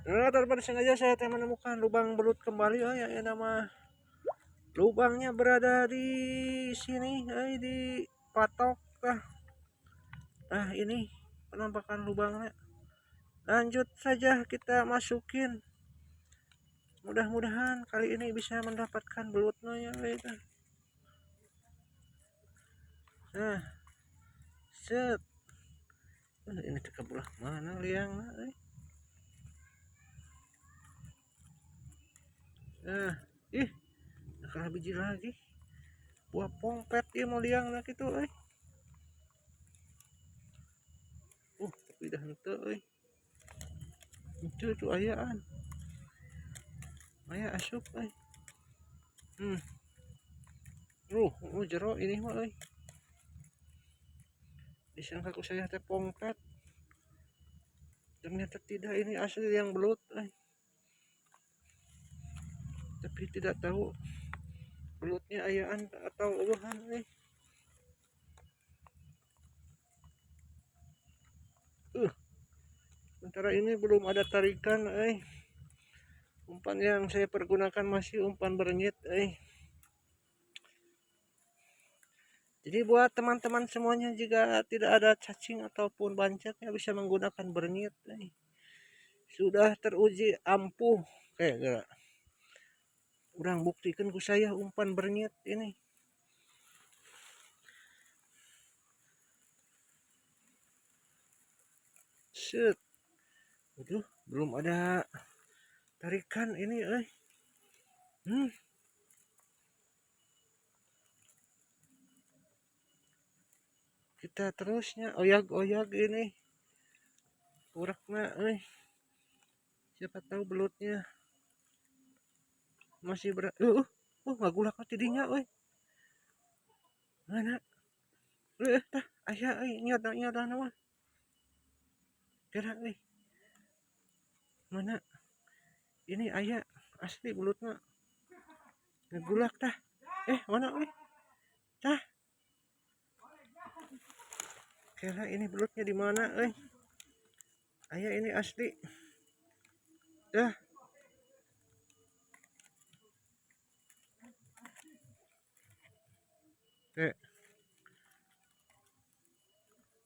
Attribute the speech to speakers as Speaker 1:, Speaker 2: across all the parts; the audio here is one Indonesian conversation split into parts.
Speaker 1: Daripada sengaja saya menemukan lubang belut kembali. Oh ya, nama lubangnya berada di sini, di patok. Nah ini penampakan lubangnya. Lanjut saja kita masukin. Mudah-mudahan kali ini bisa mendapatkan belutnya ya. Nah, set. Ini terkebelah mana liang? Nah, ih, nakal biji lagi. Buah pongpet dia mau liang nak itu, tapi dah henteu, Itu tuh ayaan. Aya asup, jero ini mah, disangka ku saya teh pongpet. Ternyata tidak, ini asli yang belut, tapi tidak tahu belutnya ayaan atau ubahan, sementara ini belum ada tarikan, umpan yang saya pergunakan masih umpan bernyit, Jadi buat teman-teman semuanya, jika tidak ada cacing ataupun bancatnya bisa menggunakan bernyit, sudah teruji ampuh. Kayak kurang buktikan ku saya umpan bernyit ini. Set. Aduh, belum ada tarikan ini, Kita terusnya oyak-oyak ini. Urakna, siapa tahu belutnya masih berat. Ngagulak tidinya, Mana? Tah, aya nyada nama. Kira, Mana? Ini ayah asli belutnya. Ngagulak tah. Mana, Tah. Kira ini belutnya di mana, Ayah ini asli. Dah.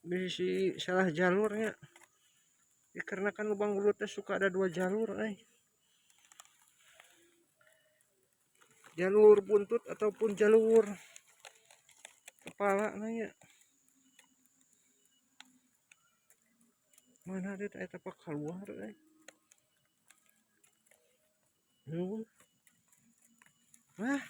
Speaker 1: Bisa salah jalurnya. Dikarenakan lubang belutnya suka ada 2 jalur, Jalur buntut ataupun jalur kepala nanya. Mana dia tapak keluar, Wah.